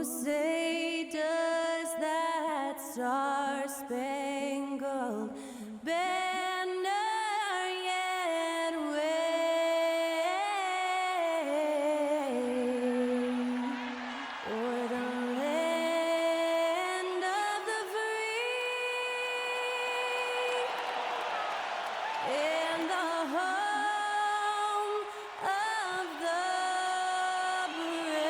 say does that star-spangled banner yet wave o'er the land of the free and the home of the brave.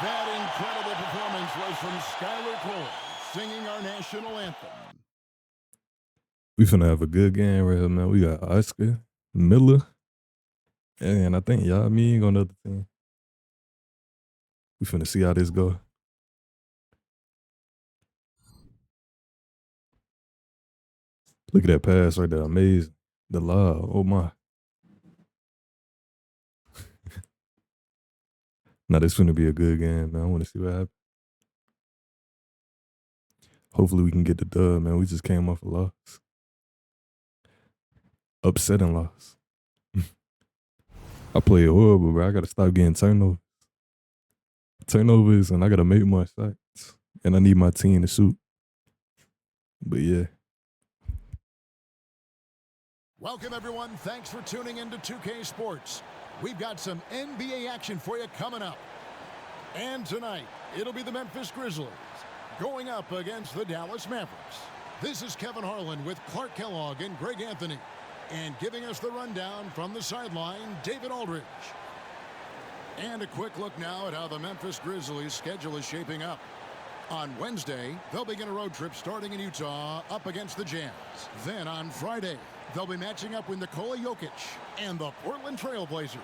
That incredible performance was from Skylar Cole, singing our national anthem. We finna have a good game right here, man. We got Oscar, Miller, and I think y'all me on the other team. We finna see how this go. Look at that pass right there. Amazing. The lob. Oh my. Now this finna be a good game, man. I wanna see what happens. Hopefully we can get the dub, man. We just came off a loss. Upsetting loss. I play horrible, bro. I gotta stop getting turnovers, and I gotta make more shots. And I need my team to shoot. But yeah. Welcome, everyone. Thanks for tuning into 2K Sports. We've got some NBA action for you coming up. And tonight, it'll be the Memphis Grizzlies going up against the Dallas Mavericks. This is Kevin Harlan with Clark Kellogg and Greg Anthony. And giving us the rundown from the sideline, David Aldridge. And a quick look now at how the Memphis Grizzlies' schedule is shaping up. On Wednesday, they'll begin a road trip starting in Utah up against the Jazz. Then on Friday, they'll be matching up with Nikola Jokic and the Portland Trail Blazers.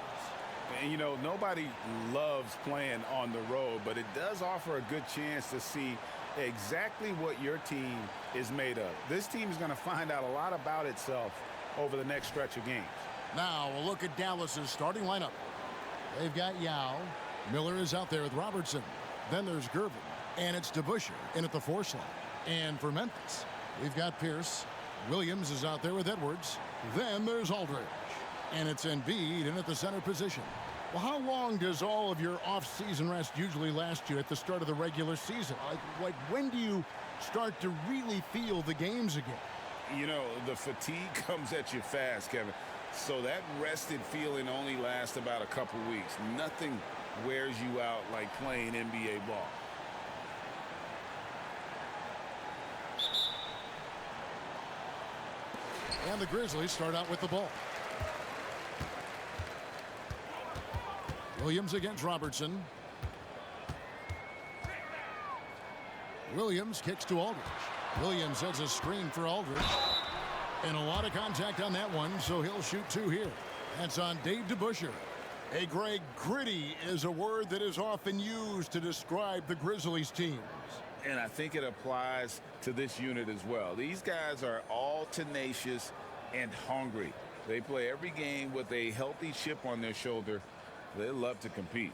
And, you know, nobody loves playing on the road, but it does offer a good chance to see exactly what your team is made of. This team is going to find out a lot about itself over the next stretch of games. Now we'll look at Dallas's starting lineup. They've got Yao. Miller is out there with Robertson. Then there's Gervin. And it's DeBusschere in at the 4 slot. And for Memphis, we've got Pierce. Williams is out there with Edwards. Then there's Aldridge. And it's Embiid in at the center position. Well, how long does all of your off-season rest usually last you at the start of the regular season? Like when do you start to really feel the games again? You know, the fatigue comes at you fast, Kevin. So that rested feeling only lasts about a couple weeks. Nothing wears you out like playing NBA ball. And the Grizzlies start out with the ball. Williams against Robertson. Williams kicks to Aldridge. Williams has a screen for Aldridge. And a lot of contact on that one, so he'll shoot 2 here. That's on Dave DeBusschere. Hey, Greg, gritty is a word that is often used to describe the Grizzlies teams. And I think it applies to this unit as well. These guys are all tenacious and hungry. They play every game with a healthy chip on their shoulder. They love to compete.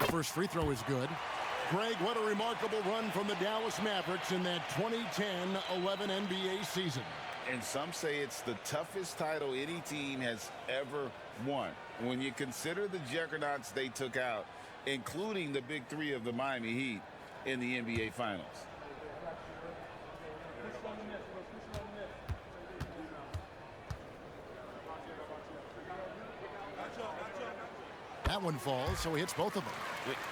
First free throw is good. Greg, what a remarkable run from the Dallas Mavericks in that 2010-11 NBA season. And some say it's the toughest title any team has ever won. When you consider the juggernauts they took out, including the big 3 of the Miami Heat in the NBA Finals. That one falls, so he hits both of them.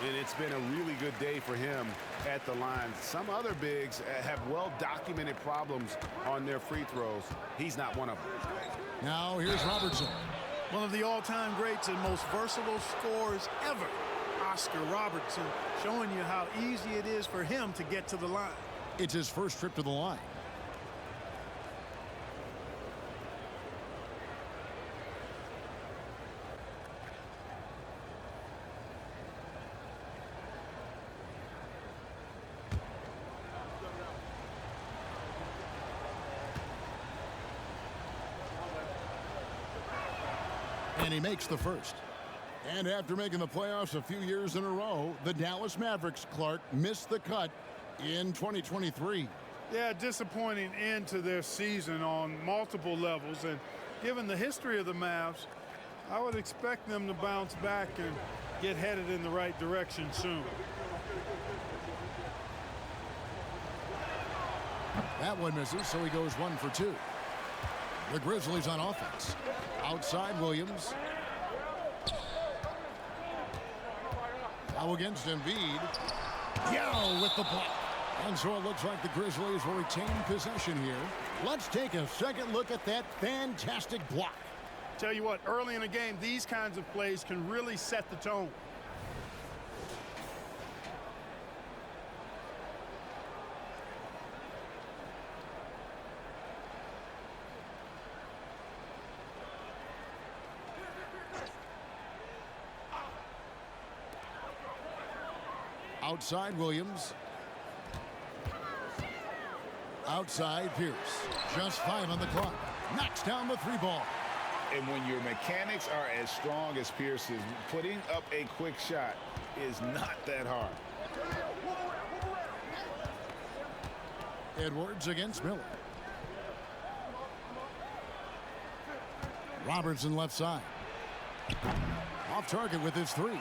And it's been a really good day for him at the line. Some other bigs have well-documented problems on their free throws. He's not one of them. Now here's Robertson. One of the all-time greats and most versatile scorers ever, Oscar Robertson, showing you how easy it is for him to get to the line. It's his first trip to the line. And he makes the first. And after making the playoffs a few years in a row, the Dallas Mavericks, Clark, missed the cut in 2023. Yeah, disappointing end to their season on multiple levels. And given the history of the Mavs, I would expect them to bounce back and get headed in the right direction soon. That one misses, so he goes 1 for 2. The Grizzlies on offense. Outside Williams. Now against Embiid. Yao with the block. And so it looks like the Grizzlies will retain possession here. Let's take a second look at that fantastic block. Tell you what, early in a game, these kinds of plays can really set the tone. Outside Williams. Outside Pierce. Just 5 on the clock. Knocks down the 3 ball. And when your mechanics are as strong as Pierce's, putting up a quick shot is not that hard. Edwards against Miller. Robertson left side. Off target with his 3.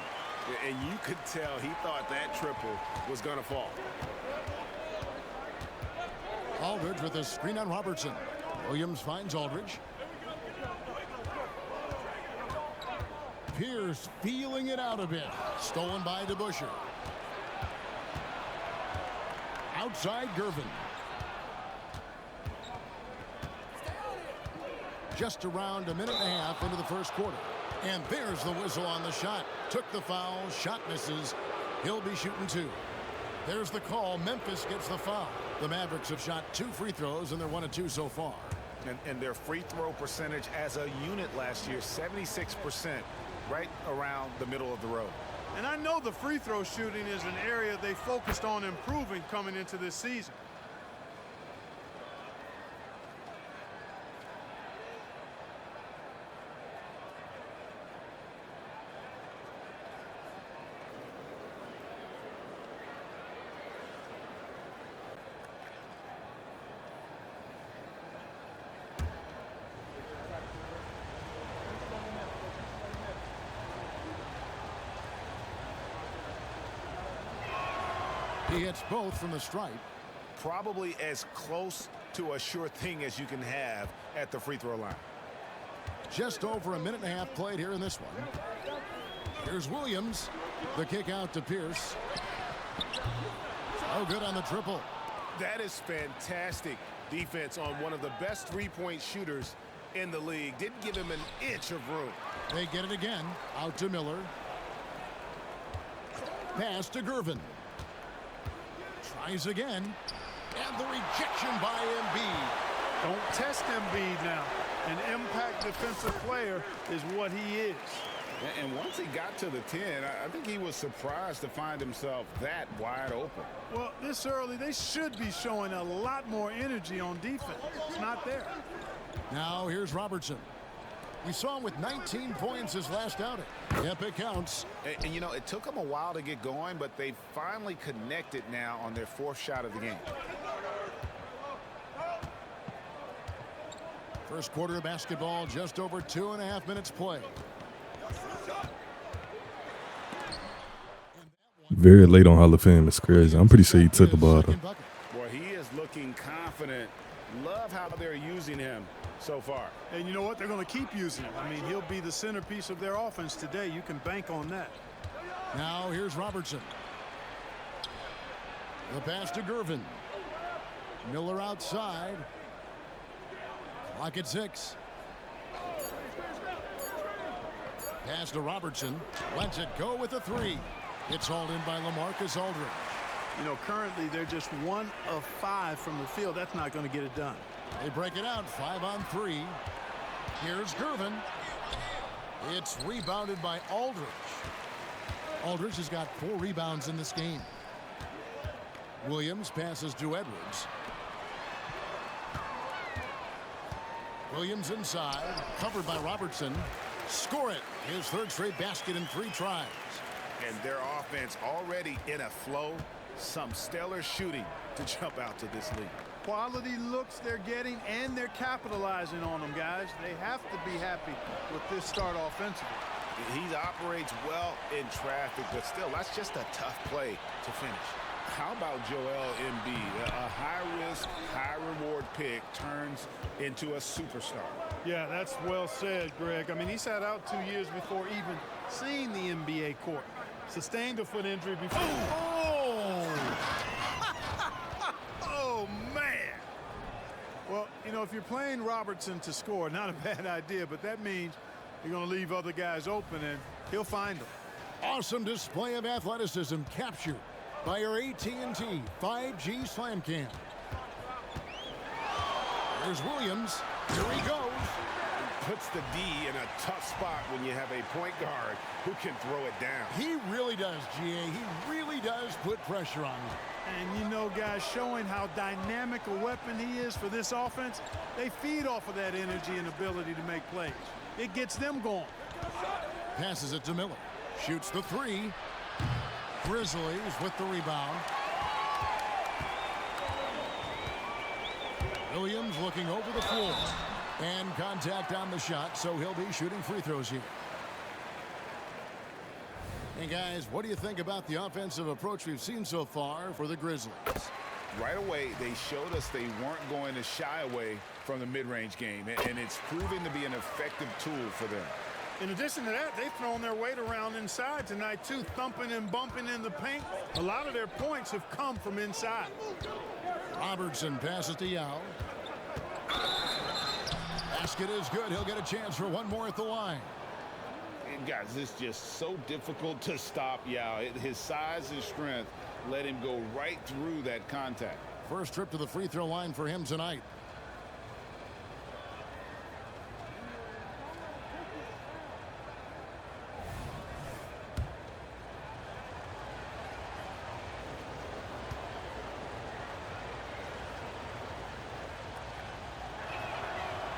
And you could tell he thought that triple was going to fall. Aldridge with a screen on Robertson. Williams finds Aldridge. Pierce feeling it out a bit. Stolen by DeBusschere. Outside Gervin. Just around a minute and a half into the first quarter. And there's the whistle on the shot. Took the foul. Shot misses. He'll be shooting 2. There's the call. Memphis gets the foul. The Mavericks have shot 2 free throws, and they're 1 of 2 so far. And their free throw percentage as a unit last year, 76%, right around the middle of the road. And I know the free throw shooting is an area they focused on improving coming into this season. He hits both from the stripe. Probably as close to a sure thing as you can have at the free throw line. Just over a minute and a half played here in this one. Here's Williams. The kick out to Pierce. Oh, good on the triple. That is fantastic defense on one of the best three-point shooters in the league. Didn't give him an inch of room. They get it again. Out to Miller. Pass to Gervin. Tries again. And the rejection by Embiid. Don't test Embiid now. An impact defensive player is what he is. And once he got to the 10, I think he was surprised to find himself that wide open. Well, this early, they should be showing a lot more energy on defense. It's not there. Now here's Robertson. We saw him with 19 points his last outing. Yep, it counts. And you know, it took them a while to get going, but they finally connected now on their 4th shot of the game. First quarter of basketball, just over 2.5 minutes play. Very late on Hall of Fame. It's crazy. I'm pretty sure he took the ball. Boy, he is looking confident. Love how they're using him so far. And you know what? They're going to keep using him. I mean, he'll be the centerpiece of their offense today. You can bank on that. Now here's Robertson. The pass to Gervin. Miller outside. Clock at 6. Pass to Robertson. Lets it go with a 3. It's hauled in by LaMarcus Aldridge. You know, currently they're just 1 of 5 from the field. That's not going to get it done. They break it out 5 on 3. Here's Gervin. It's rebounded by Aldridge. Aldridge has got 4 rebounds in this game. Williams passes to Edwards. Williams inside, covered by Robertson. Score it. His third straight basket in 3 tries. And their offense already in a flow. Some stellar shooting to jump out to this lead. Quality looks they're getting, and they're capitalizing on them, guys. They have to be happy with this start offensively. He operates well in traffic, but still, that's just a tough play to finish. How about Joel Embiid? A high-risk, high-reward pick turns into a superstar. Yeah, that's well said, Greg. I mean, he sat out 2 years before even seeing the NBA court. Sustained a foot injury before. Oh! Oh, man! Well, you know, if you're playing Robertson to score, not a bad idea, but that means you're going to leave other guys open, and he'll find them. Awesome display of athleticism captured by our AT&T 5G Slam Cam. There's Williams. Here he goes. Puts the D in a tough spot when you have a point guard who can throw it down. He really does, GA. He really does put pressure on him. And you know, guys, showing how dynamic a weapon he is for this offense, they feed off of that energy and ability to make plays. It gets them going. Passes it to Miller. Shoots the 3. Grizzlies with the rebound. Williams looking over the floor. And contact on the shot, so he'll be shooting free throws here. And guys, what do you think about the offensive approach we've seen so far for the Grizzlies? Right away, they showed us they weren't going to shy away from the mid-range game, and it's proving to be an effective tool for them. In addition to that, they've thrown their weight around inside tonight, too, thumping and bumping in the paint. A lot of their points have come from inside. Robertson passes to Yao. Basket is good. He'll get a chance for one more at the line. And guys, it's just so difficult to stop Yao. His size and strength let him go right through that contact. First trip to the free throw line for him tonight.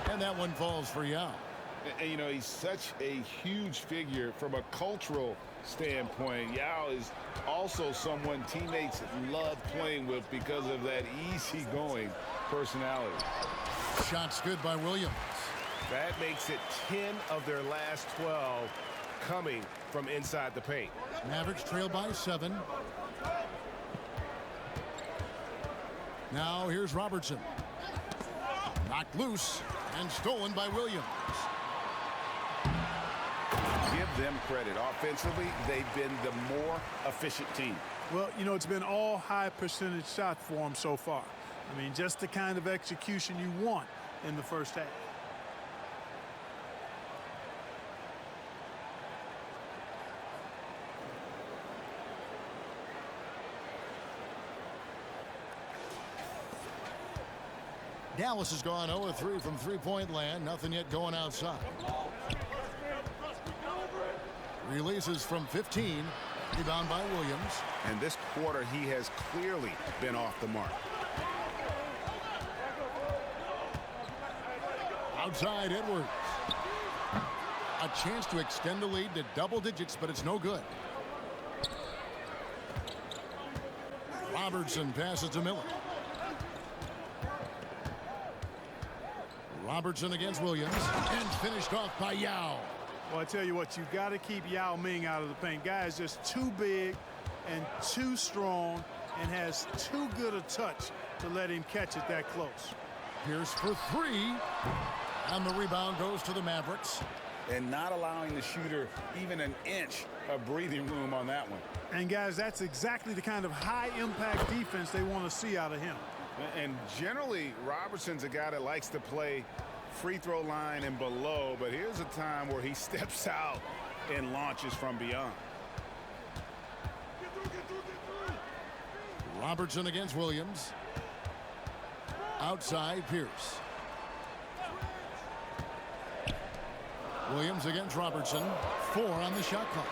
And that one falls for Yao. And, you know, he's such a huge figure from a cultural standpoint. Yao is also someone teammates love playing with because of that easygoing personality. Shots good by Williams. That makes it 10 of their last 12 coming from inside the paint. Mavericks trail by 7. Now here's Robertson. Knocked loose and stolen by Williams. Give them credit. Offensively, they've been the more efficient team. Well, you know, it's been all high percentage shots for them so far. I mean, just the kind of execution you want in the first half. Dallas has gone 0-3 from three-point land. Nothing yet going outside. Releases from 15. Rebound by Williams. And this quarter, he has clearly been off the mark. Outside Edwards. A chance to extend the lead to double digits, but it's no good. Robertson passes to Miller. Robertson against Williams, and finished off by Yao. Well, I tell you what, you've got to keep Yao Ming out of the paint. Guy is just too big and too strong and has too good a touch to let him catch it that close. Pierce for 3. And the rebound goes to the Mavericks. And not allowing the shooter even an inch of breathing room on that one. And, guys, that's exactly the kind of high-impact defense they want to see out of him. And generally, Robertson's a guy that likes to play free throw line and below, but here's a time where he steps out and launches from beyond. Robertson against Williams. Outside Pierce. Williams against Robertson. 4 on the shot clock.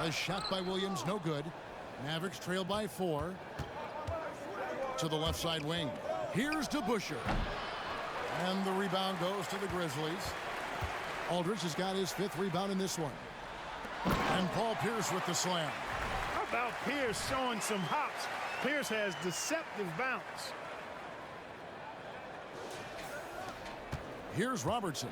A shot by Williams, no good. Mavericks trail by 4. To the left side wing. Here's to Busher. And the rebound goes to the Grizzlies. Aldridge has got his 5th rebound in this one. And Paul Pierce with the slam. How about Pierce showing some hops? Pierce has deceptive bounce. Here's Robertson.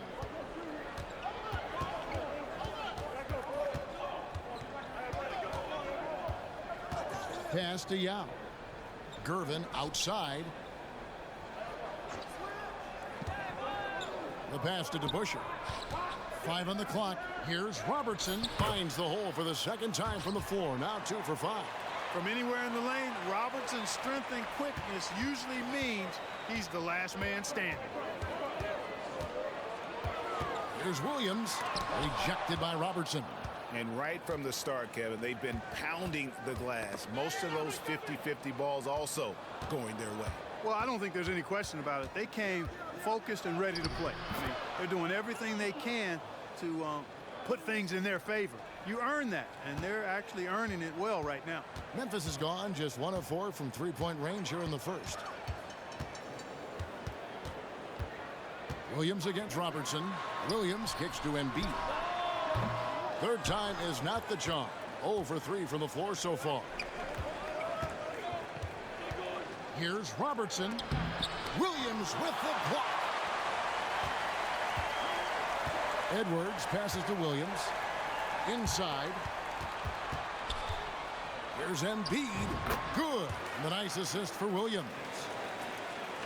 Pass to Yao. Gervin outside. The pass to DeBusschere. 5 on the clock. Here's Robertson. Finds the hole for the 2nd time from the floor. Now 2 for 5. From anywhere in the lane, Robertson's strength and quickness usually means he's the last man standing. Here's Williams. Rejected by Robertson. And right from the start, Kevin, they've been pounding the glass. Most of those 50-50 balls also going their way. Well, I don't think there's any question about it. They came focused and ready to play. I mean, they're doing everything they can to put things in their favor. You earn that, and they're actually earning it well right now. Memphis is gone just 1 of 4 from 3-point range here in the first. Williams against Robertson. Williams kicks to Embiid. 3rd time is not the charm. 0 for 3 from the floor so far. Here's Robertson. Williams with the block. Edwards passes to Williams. Inside. Here's Embiid. Good. And the nice assist for Williams.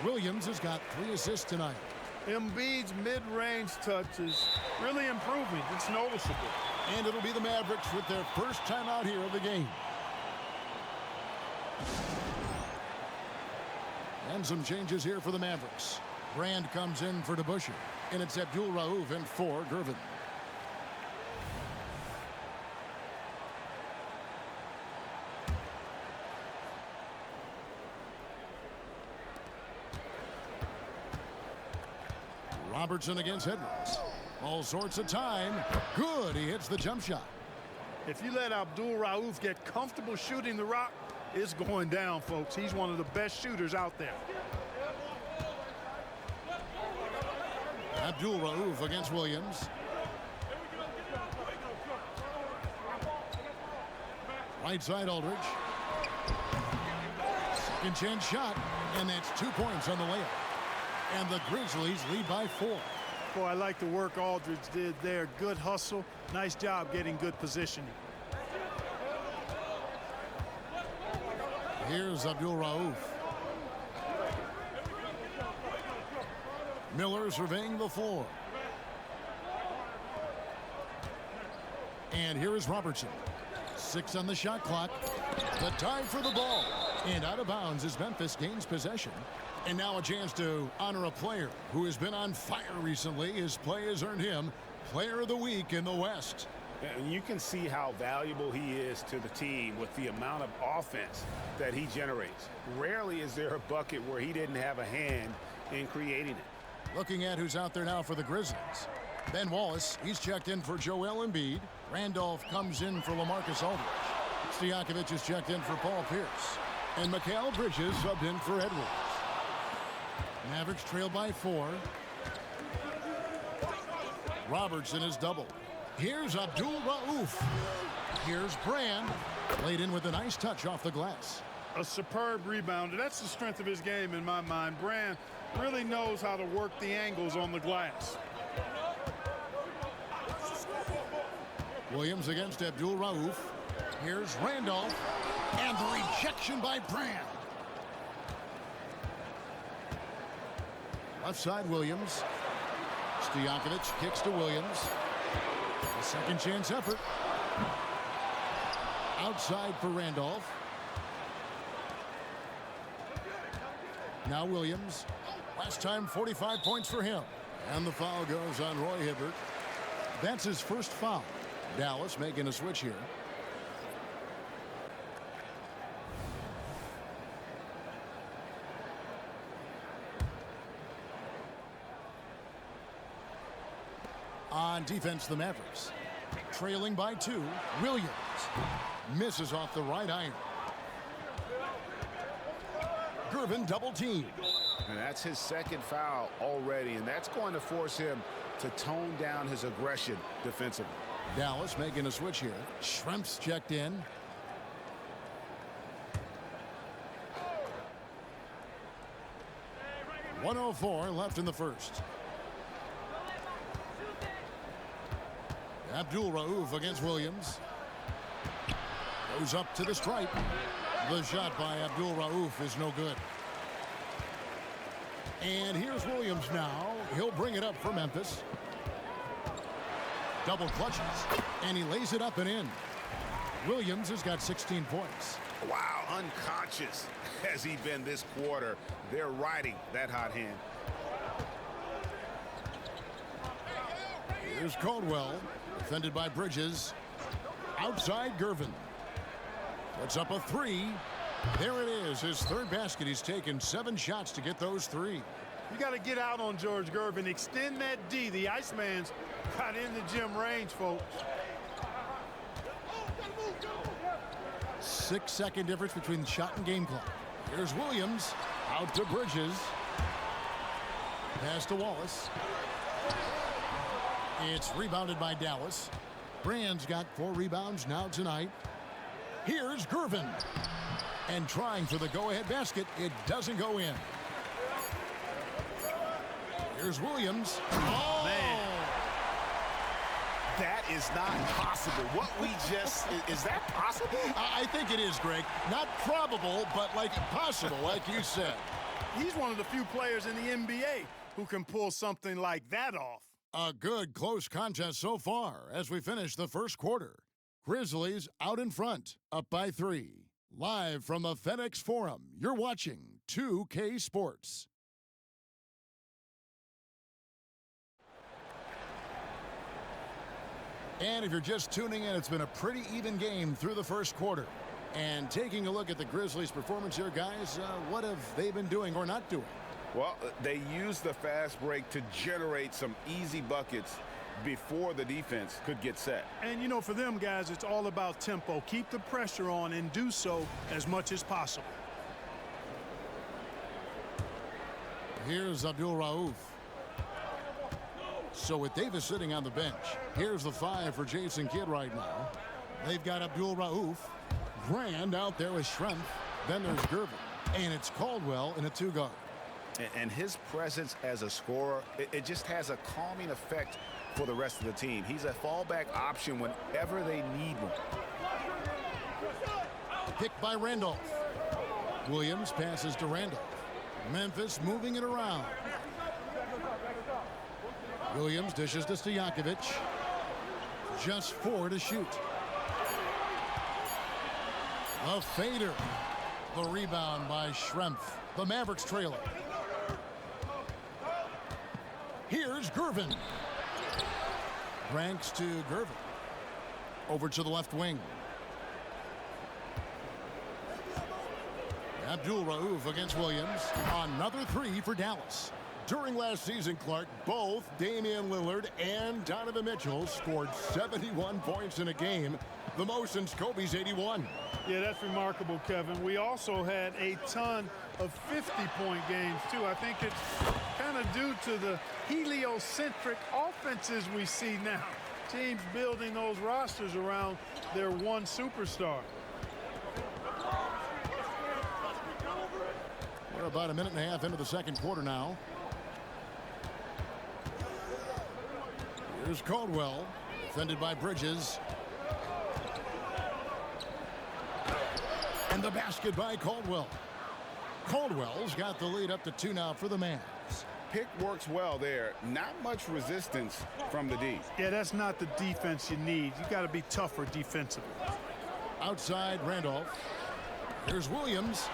Williams has got 3 assists tonight. Embiid's mid-range touch is really improving. It's noticeable. And it'll be the Mavericks with their first time out here of the game. And some changes here for the Mavericks. Brand comes in for DeBusschere. And it's Abdul Rauf in for Gervin. Robertson against Edwards. All sorts of time. Good. He hits the jump shot. If you let Abdul Rauf get comfortable shooting the rock, it's going down, folks. He's one of the best shooters out there. Abdul Rauf against Williams. Right side Aldridge. 2nd chance shot. And that's 2 points on the layup. And the Grizzlies lead by 4. Boy, I like the work Aldridge did there. Good hustle. Nice job getting good positioning. Here's Abdul Rauf. Miller surveying the floor. And here is Robertson. 6 on the shot clock. The time for the ball. And out of bounds as Memphis gains possession. And now a chance to honor a player who has been on fire recently. His play has earned him Player of the Week in the West. And you can see how valuable he is to the team with the amount of offense that he generates. Rarely is there a bucket where he didn't have a hand in creating it. Looking at who's out there now for the Grizzlies. Ben Wallace, he's checked in for Joel Embiid. Randolph comes in for LaMarcus Aldridge. Stojakovic is checked in for Paul Pierce. And Mikal Bridges subbed in for Edwards. Mavericks trail by 4. Robertson is doubled. Here's Abdul Rauf. Here's Brand. Laid in with a nice touch off the glass. A superb rebounder. That's the strength of his game in my mind. Brand really knows how to work the angles on the glass. Williams against Abdul Rauf. Here's Randolph. And the rejection by Brand. Left side Williams. Stojakovic kicks to Williams. A 2nd chance effort. Outside for Randolph. Now Williams. Last time 45 points for him. And the foul goes on Roy Hibbert. That's his first foul. Dallas making a switch here. On defense, the Mavericks. Trailing by 2. Williams misses off the right iron. Gervin double team. And that's his second foul already, and that's going to force him to tone down his aggression defensively. Dallas making a switch here. Schrempf's checked in. .104 left in the first. Abdul Rauf against Williams. Goes up to the stripe. The shot by Abdul Rauf is no good. And here's Williams now. He'll bring it up for Memphis. Double clutches. And he lays it up and in. Williams has got 16 points. Wow, unconscious has he been this quarter. They're riding that hot hand. Here's Caldwell. Defended by Bridges. Outside Gervin. Puts up a three. There it is. His third basket. He's taken 7 shots to get those 3. You got to get out on George Gervin. Extend that D. The Iceman's got in the gym range, folks. 6-second difference between the shot and game clock. Here's Williams. Out to Bridges. Pass to Wallace. It's rebounded by Dallas. Brand's got 4 rebounds now tonight. Here's Gervin. And trying for the go-ahead basket. It doesn't go in. Here's Williams. Oh, man. That is not possible. What we just, is that possible? I think it is, Greg. Not probable, but like possible, like you said. He's one of the few players in the NBA who can pull something like that off. A good close contest so far as we finish the first quarter. Grizzlies out in front, up by 3. Live from the FedEx Forum, you're watching 2K Sports. And if you're just tuning in, it's been a pretty even game through the first quarter. And taking a look at the Grizzlies' performance here, guys, what have they been doing or not doing? Well, they used the fast break to generate some easy buckets before the defense could get set. And, you know, for them, guys, it's all about tempo. Keep the pressure on and do so as much as possible. Here's Abdul Rauf. So with Davis sitting on the bench, here's the 5 for Jason Kidd right now. They've got Abdul Rauf. Grand out there with Schrempf. Then there's Gervin. And it's Caldwell in a 2-guard. And his presence as a scorer, it just has a calming effect for the rest of the team. He's a fallback option whenever they need one. Picked by Randolph. Williams passes to Randolph. Memphis moving it around. Williams dishes to Stojakovic. Just 4 to shoot. A fader. The rebound by Schrempf. The Mavericks trailer. Here's Gervin. Ranks to Gervin. Over to the left wing. Abdul Rauf against Williams. Another 3 for Dallas. During last season, Clark, both Damian Lillard and Donovan Mitchell scored 71 points in a game, the most since Kobe's 81. Yeah, that's remarkable, Kevin. We also had a ton of 50-point games, too. I think it's kind of due to the heliocentric offenses we see now. Teams building those rosters around their one superstar. We're about a minute and a half into the second quarter now. Here's Caldwell, defended by Bridges. And the basket by Caldwell. Caldwell's got the lead up to 2 now for the Mavs. Pick works well there. Not much resistance from the D. Yeah, that's not the defense you need. You got to be tougher defensively. Outside Randolph. Here's Williams.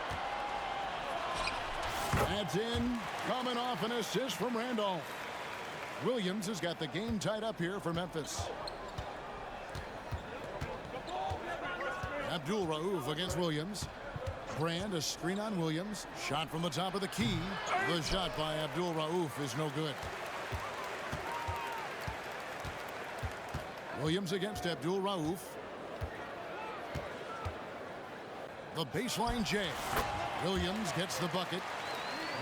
That's in. Coming off an assist from Randolph. Williams has got the game tied up here for Memphis. Abdul Rauf against Williams. Brand a screen on Williams. Shot from the top of the key. The shot by Abdul Rauf is no good. Williams against Abdul Rauf. The baseline J. Williams gets the bucket.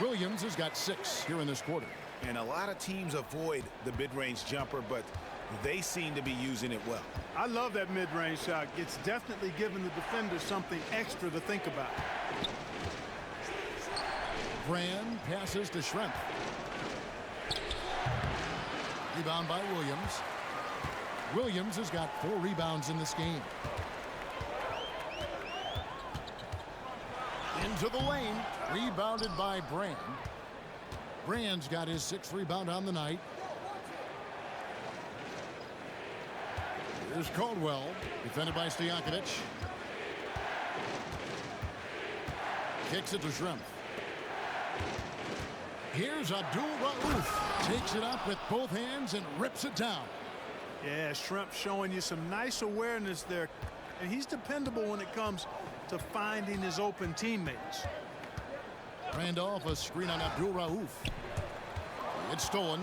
Williams has got 6 here in this quarter. And a lot of teams avoid the mid-range jumper, but they seem to be using it well. I love that mid-range shot. It's definitely giving the defender something extra to think about. Brand passes to Schrempf. Rebound by Williams. Williams has got 4 rebounds in this game. Into the lane. Rebounded by Brand. Brand's got his 6th rebound on the night. Here's Caldwell, defended by Stojakovic. Kicks it to Schrempf. Here's Abdul-Rauf. Takes it up with both hands and rips it down. Yeah, Schrempf showing you some nice awareness there. And he's dependable when it comes to finding his open teammates. Randolph, a screen on Abdul-Rauf. It's stolen.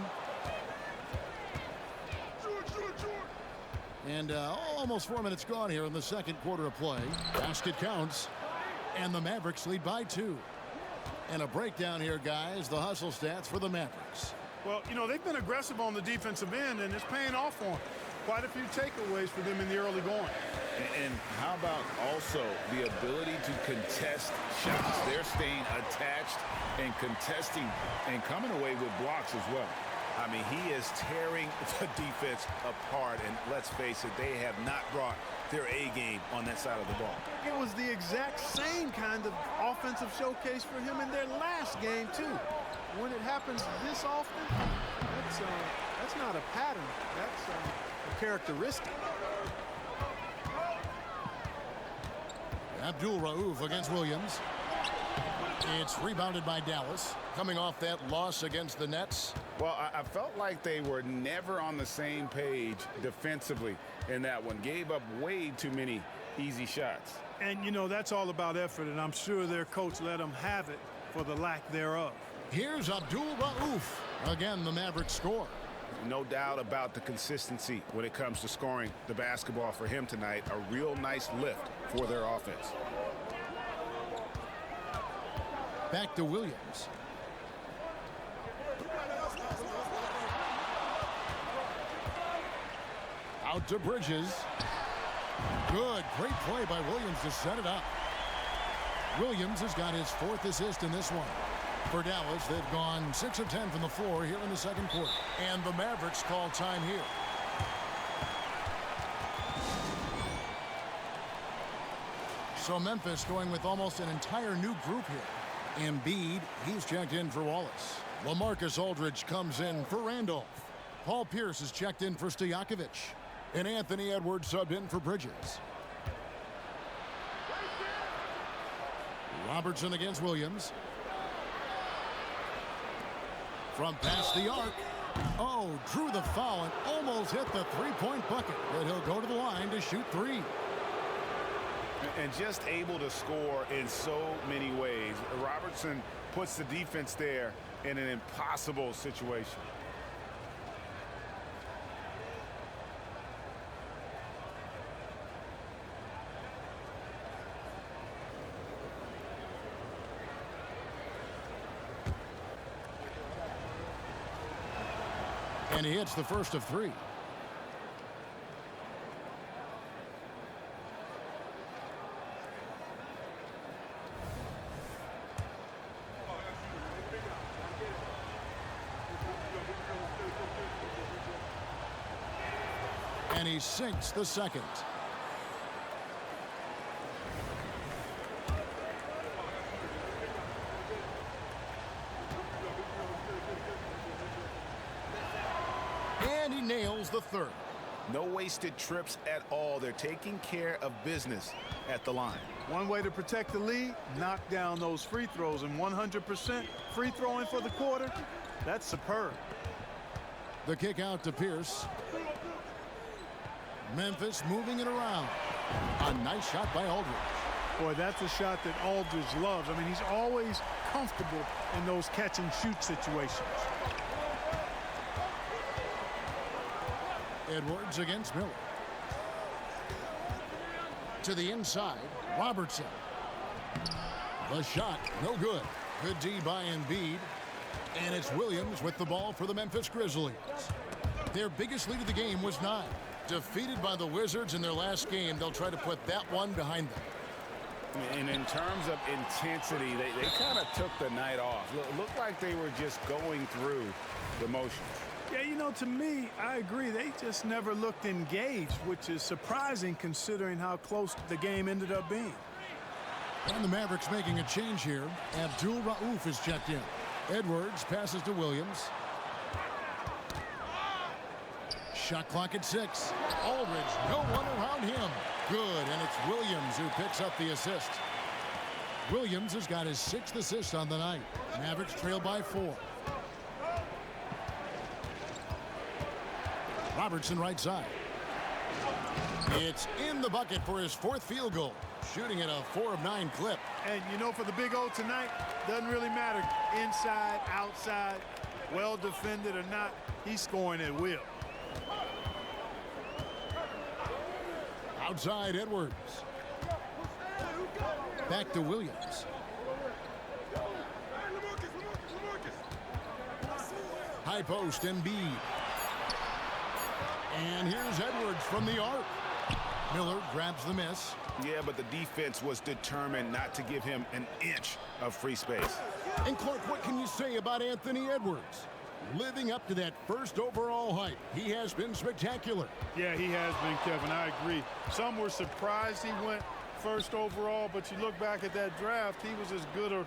And almost 4 minutes gone here in the second quarter of play. Basket counts. And the Mavericks lead by 2. And a breakdown here, guys. The hustle stats for the Mavericks. Well, you know, they've been aggressive on the defensive end, and it's paying off for them. Quite a few takeaways for them in the early going. And how about also the ability to contest shots? They're staying attached and contesting and coming away with blocks as well. I mean, he is tearing the defense apart, and let's face it, they have not brought their A game on that side of the ball. It was the exact same kind of offensive showcase for him in their last game, too. When it happens this often, that's not a pattern. That's a characteristic. Abdul-Rauf against Williams. It's rebounded by Dallas, coming off that loss against the Nets. Well, I felt like they were never on the same page defensively in that one. Gave up way too many easy shots. And, you know, that's all about effort, and I'm sure their coach let them have it for the lack thereof. Here's Abdul-Rauf. Again, the Mavericks score. No doubt about the consistency when it comes to scoring the basketball for him tonight. A real nice lift for their offense. Back to Williams. Out to Bridges. Good, great play by Williams to set it up. Williams has got his 4th assist in this one. For Dallas, they've gone 6 of 10 from the floor here in the second quarter. And the Mavericks call time here. So Memphis going with almost an entire new group here. Embiid, he's checked in for Wallace. LaMarcus Aldridge comes in for Randolph. Paul Pierce is checked in for Stojakovic. And Anthony Edwards subbed in for Bridges. Robertson against Williams. From past the arc. Oh, drew the foul and almost hit the three-point bucket. But he'll go to the line to shoot 3. And just able to score in so many ways. Robertson puts the defense there in an impossible situation. And he hits the first of 3. And he sinks the second. And he nails the third. No wasted trips at all. They're taking care of business at the line. One way to protect the lead, knock down those free throws, and 100% free throwing for the quarter, that's superb. The kick out to Pierce. Memphis moving it around. A nice shot by Aldridge. Boy, that's a shot that Aldridge loves. I mean, he's always comfortable in those catch-and-shoot situations. Edwards against Miller. To the inside, Robertson. The shot, no good. Good D by Embiid. And it's Williams with the ball for the Memphis Grizzlies. Their biggest lead of the game was 9. Defeated by the Wizards in their last game, they'll try to put that one behind them. And in terms of intensity, they kind of took the night off. Looked like they were just going through the motions. Yeah, you know, to me, I agree. They just never looked engaged, which is surprising considering how close the game ended up being. And the Mavericks making a change here. Abdul Rauf is checked in. Edwards passes to Williams. Shot clock at 6. Aldridge, no one around him. Good, and it's Williams who picks up the assist. Williams has got his 6th assist on the night. Mavericks trail by 4. Robertson right side. It's in the bucket for his 4th field goal. Shooting at a 4 of 9 clip. And, you know, for the Big O tonight, doesn't really matter. Inside, outside, well defended or not, he's scoring at will. Outside Edwards. Back to Williams. High post Embiid. And here's Edwards from the arc. Miller grabs the miss. Yeah, but the defense was determined not to give him an inch of free space. And Clark, what can you say about Anthony Edwards? Living up to that 1st overall hype, he has been spectacular. Yeah, he has been, Kevin. I agree. Some were surprised he went 1st overall, but you look back at that draft, he was as good a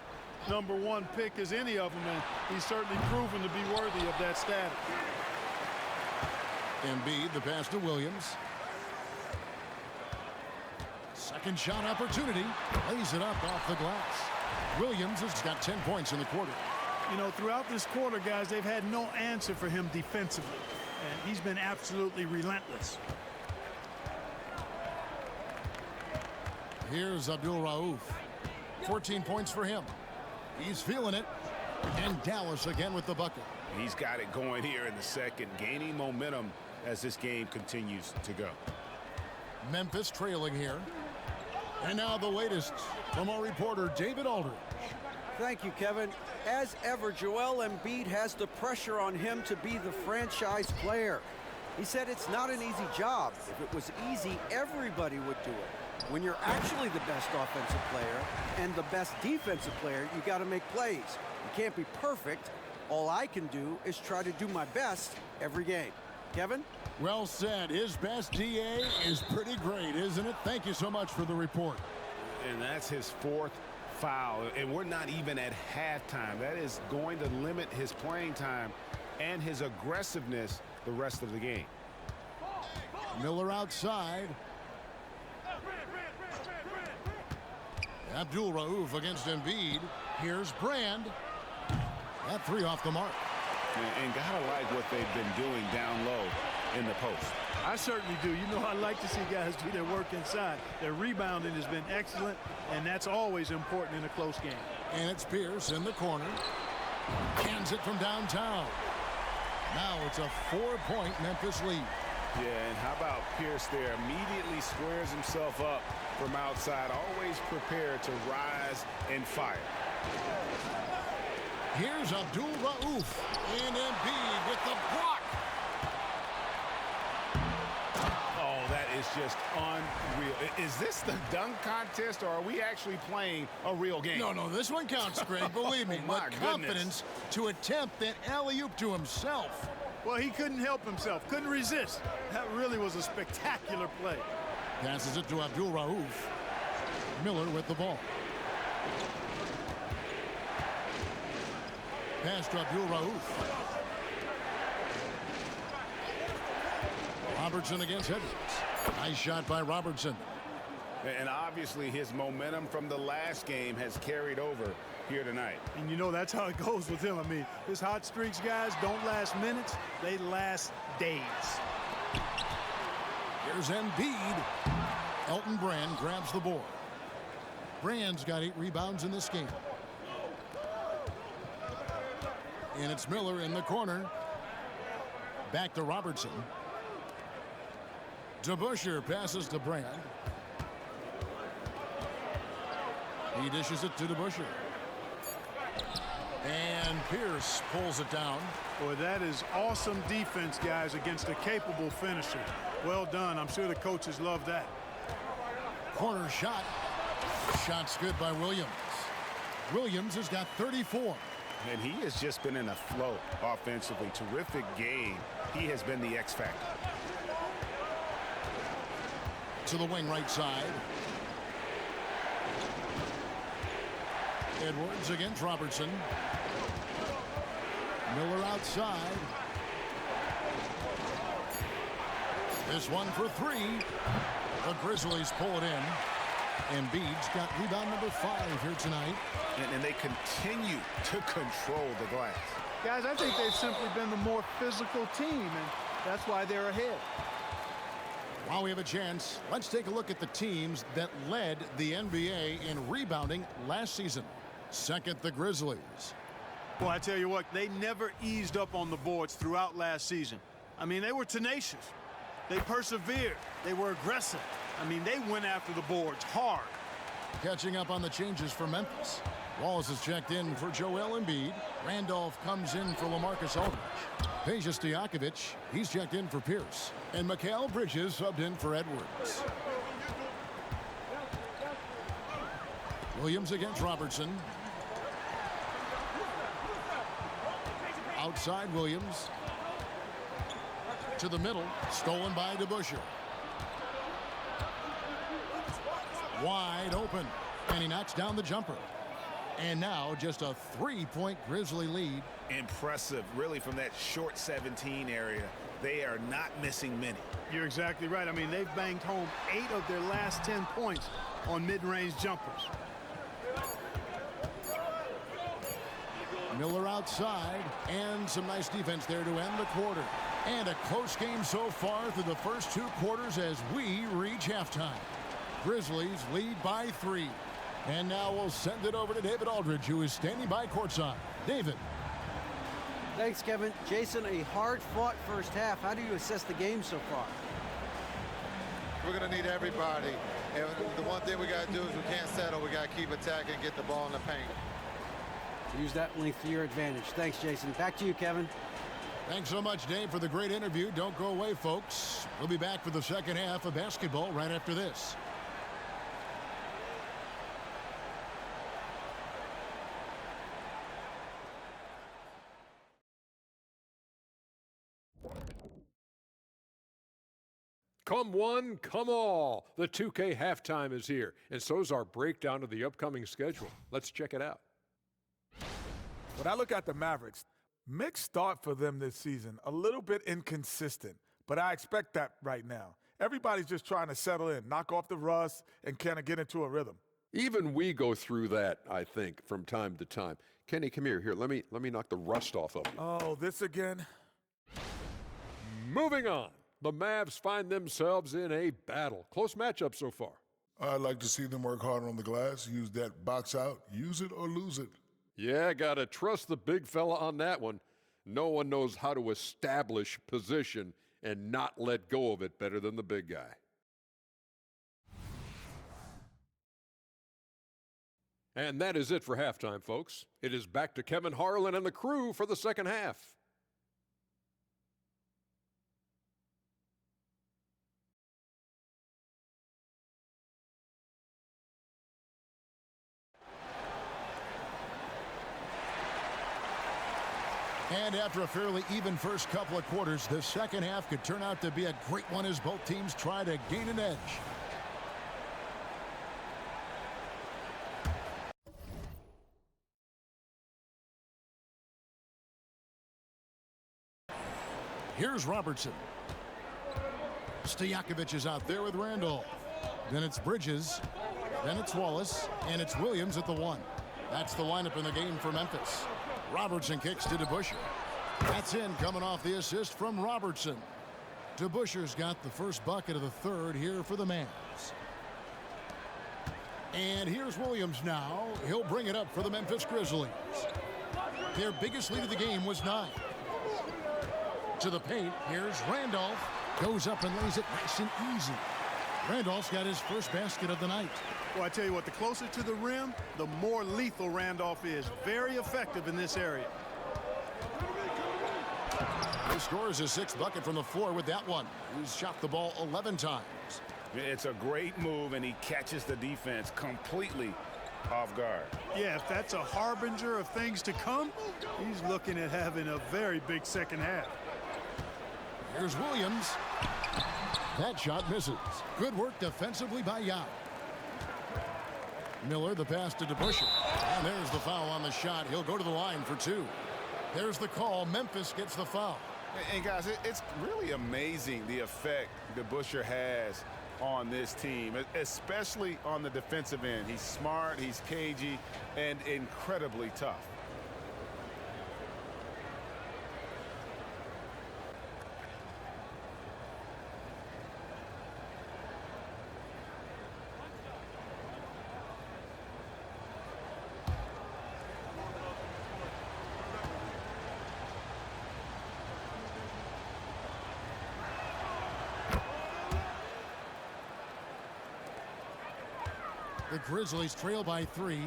#1 pick as any of them, and he's certainly proven to be worthy of that status. Embiid, the pass to Williams. Second shot opportunity. Lays it up off the glass. Williams has got 10 points in the quarter. You know, throughout this quarter, guys, they've had no answer for him defensively. And he's been absolutely relentless. Here's Abdul Rauf. 14 points for him. He's feeling it. And Dallas again with the bucket. He's got it going here in the second, gaining momentum as this game continues to go. Memphis trailing here. And now the latest from our reporter, David Aldridge. Thank you, Kevin. As ever, Joel Embiid has the pressure on him to be the franchise player. He said it's not an easy job. If it was easy, everybody would do it. When you're actually the best offensive player and the best defensive player, you got to make plays. You can't be perfect. All I can do is try to do my best every game. Kevin? Well said. His best DA is pretty great, isn't it? Thank you so much for the report. And that's his 4th foul, and we're not even at halftime. That is going to limit his playing time and his aggressiveness the rest of the game. Miller outside. Abdul Rauf against Embiid. Here's Brand. That 3 off the mark. And gotta like what they've been doing down low in the post. I certainly do. You know, I like to see guys do their work inside. Their rebounding has been excellent, and that's always important in a close game. And it's Pierce in the corner. Hands it from downtown. Now it's a 4-point Memphis lead. Yeah, and how about Pierce there? Immediately squares himself up from outside, always prepared to rise and fire. Here's Abdul Rauf and Embiid with the block. Oh, that is just unreal. Is this the dunk contest, or are we actually playing a real game? No, this one counts, Greg. Believe me. Oh, my with confidence to attempt that alley-oop to himself. Well, he couldn't help himself, couldn't resist. That really was a spectacular play. Passes it to Abdul Rauf. Miller with the ball. Pass to Abdul Rauf. Robertson against Edwards. Nice shot by Robertson. And obviously his momentum from the last game has carried over here tonight. And you know, that's how it goes with him. I mean, his hot streaks, guys, don't last minutes. They last days. Here's Embiid. Elton Brand grabs the board. Brand's got 8 rebounds in this game. And it's Miller in the corner. Back to Robertson. DeBusschere passes to Brand. He dishes it to DeBusschere. And Pierce pulls it down. Boy, that is awesome defense, guys, against a capable finisher. Well done. I'm sure the coaches love that. Corner shot. Shot's good by Williams. Williams has got 34. And he has just been in a flow offensively. Terrific game. He has been the X factor. To the wing right side. Edwards against Robertson. Miller outside. This one for three. The Grizzlies pull it in. Embiid's got rebound number 5 here tonight. And they continue to control the glass. Guys, I think they've simply been the more physical team, and that's why they're ahead. While we have a chance, let's take a look at the teams that led the NBA in rebounding last season. Second, the Grizzlies. Well, I tell you what, they never eased up on the boards throughout last season. I mean, they were tenacious. They persevered. They were aggressive. I mean, they went after the boards hard. Catching up on the changes for Memphis. Wallace is checked in for Joel Embiid. Randolph comes in for LaMarcus Aldridge. Peja Stojakovic, he's checked in for Pierce. And Mikal Bridges subbed in for Edwards. Williams against Robertson. Outside Williams. To the middle, stolen by DeBusschere. Wide open, and he knocks down the jumper. And now just a 3-point Grizzly lead. Impressive, really, from that short 17 area. They are not missing many. You're exactly right. I mean, they've banged home 8 of their last 10 points on mid-range jumpers. Miller outside, and some nice defense there to end the quarter. And a close game so far through the first 2 quarters as we reach halftime. Grizzlies lead by 3. And now we'll send it over to David Aldridge, who is standing by courtside. David. Thanks, Kevin. Jason, a hard-fought first half. How do you assess the game so far? We're going to need everybody. And the one thing we got to do is we can't settle. We got to keep attacking and get the ball in the paint. Use that length to your advantage. Thanks, Jason. Back to you, Kevin. Thanks so much, Dave, for the great interview. Don't go away, folks. We'll be back for the second half of basketball right after this. Come one, come all. The 2K halftime is here, and so's our breakdown of the upcoming schedule. Let's check it out. When I look at the Mavericks, mixed start for them this season, a little bit inconsistent, but I expect that right now. Everybody's just trying to settle in, knock off the rust, and kind of get into a rhythm. Even we go through that, I think, from time to time. Kenny, come here. Here, let me knock the rust off of you. Oh, this again? Moving on. The Mavs find themselves in a battle. Close matchup so far. I'd like to see them work hard on the glass, use that box out, use it or lose it. Yeah, gotta trust the big fella on that one. No one knows how to establish position and not let go of it better than the big guy. And that is it for halftime, folks. It is back to Kevin Harlan and the crew for the second half. And after a fairly even first couple of quarters, the second half could turn out to be a great one as both teams try to gain an edge. Here's Robertson. Stojakovic is out there with Randolph. Then it's Bridges. Then it's Wallace. And it's Williams at the 1. That's the lineup in the game for Memphis. Robertson kicks to DeBusschere. That's in, coming off the assist from Robertson. DeBusschere's got the first bucket of the third here for the Mavs. And here's Williams now. He'll bring it up for the Memphis Grizzlies. Their biggest lead of the game was 9. To the paint, here's Randolph. Goes up and lays it nice and easy. Randolph's got his first basket of the night. Well, I tell you what, the closer to the rim, the more lethal Randolph is. Very effective in this area. He scores his 6th bucket from the floor with that one. He's shot the ball 11 times. It's a great move, and he catches the defense completely off guard. Yeah, if that's a harbinger of things to come, he's looking at having a very big second half. Here's Williams. That shot misses. Good work defensively by Yao. Miller, the pass to DeBusschere. And there's the foul on the shot. He'll go to the line for 2. There's the call. Memphis gets the foul. And guys, it's really amazing the effect DeBusschere has on this team, especially on the defensive end. He's smart, he's cagey, and incredibly tough. The Grizzlies trail by 3.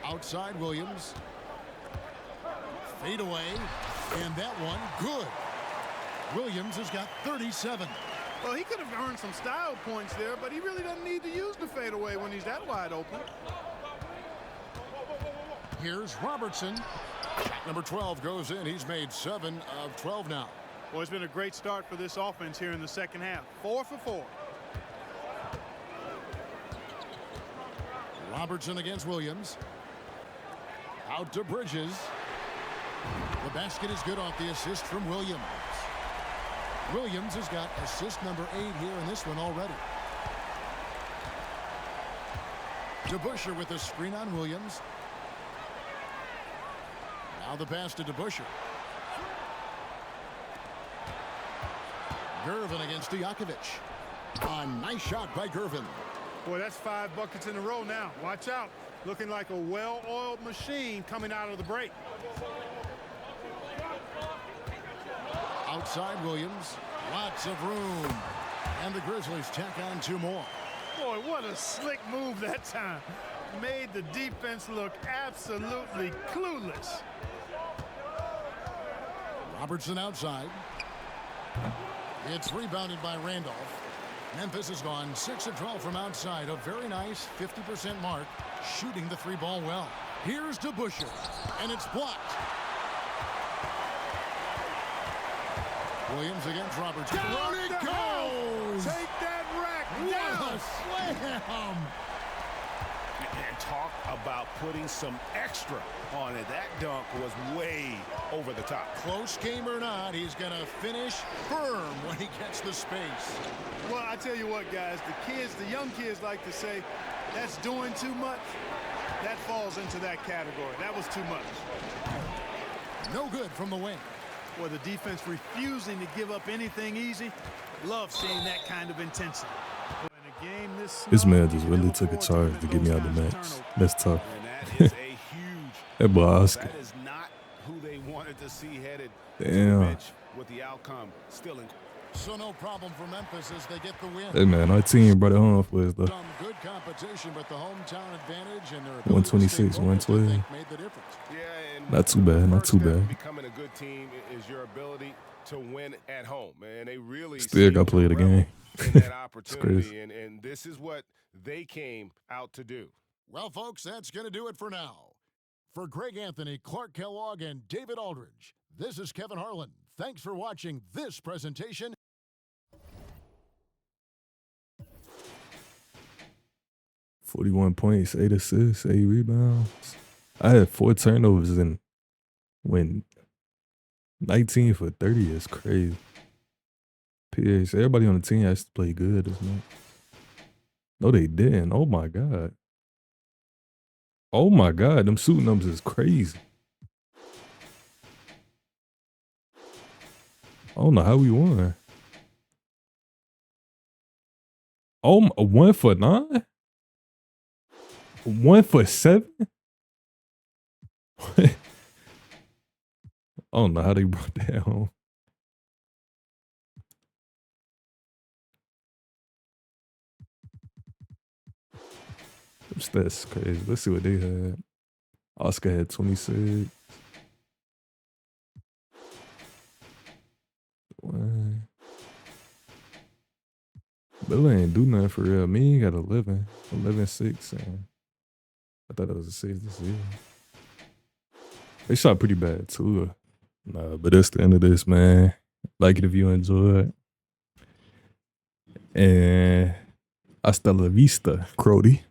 Outside Williams. Fade away. And that one, good. Williams has got 37. Well, he could have earned some style points there, but he really doesn't need to use the fadeaway when he's that wide open. Here's Robertson. Shot number 12 goes in. He's made 7 of 12 now. Well, it's been a great start for this offense here in the second half. 4 for 4. Robertson against Williams. Out to Bridges. The basket is good off the assist from Williams. Williams has got assist number 8 here in this one already. DeBusschere with a screen on Williams. Now the pass to DeBusschere. Gervin against Stojakovic. A nice shot by Gervin. Boy, that's 5 buckets in a row now. Watch out. Looking like a well-oiled machine coming out of the break. Outside Williams. Lots of room. And the Grizzlies tack on 2 more. Boy, what a slick move that time. Made the defense look absolutely clueless. Robertson outside. It's rebounded by Randolph. Memphis has gone 6 of 12 from outside. A very nice 50% mark. Shooting the 3-ball well. Here's DeBusschere. And it's blocked. Williams against Robertson. Down it goes! Take that rack down! What a slam! And talk about putting some extra on it. That dunk was way over the top. Close game or not, he's going to finish firm when he gets the space. Well, I tell you what, guys, the young kids like to say, that's doing too much. That falls into that category. That was too much. No good from the wing. Well, the defense refusing to give up anything easy. Love seeing that kind of intensity. In a game this man just really took a charge to get me out of the match. That's tough. And that is a huge. That boy Oscar. That is not who they wanted to see headed to the Damn. bench with the outcome still in. So no problem for Memphis as they get the win. Hey man, our team brought it home for us though. Some good competition, but the hometown advantage and their 126, 112. made the difference. Yeah, and Not too bad, not too bad. Becoming a good team is your ability to win at home, and they really Still got to play the game. in that It's opportunity, crazy. and this is what they came out to do. Well, folks, that's going to do it for now. For Greg Anthony, Clark Kellogg, and David Aldridge, this is Kevin Harlan. Thanks for watching this presentation. 41 points, 8 assists, 8 rebounds. I had 4 turnovers and went 19 for 30 is crazy. PH, everybody on the team has to play good this night. No, they didn't. Oh my God. Oh my God, them shooting numbers is crazy. I don't know how we won. Oh, 1 for 9? 1 for 7? I don't know how they brought that home. That's crazy. Let's see what they had. Oscar had 26. One. Bill ain't do nothing for real. Me, he got 11. 11-6. And I thought it was a 6 this year. They shot pretty bad too. Nah, but that's the end of this, man. Like it if you enjoyed. And hasta la vista, Crody.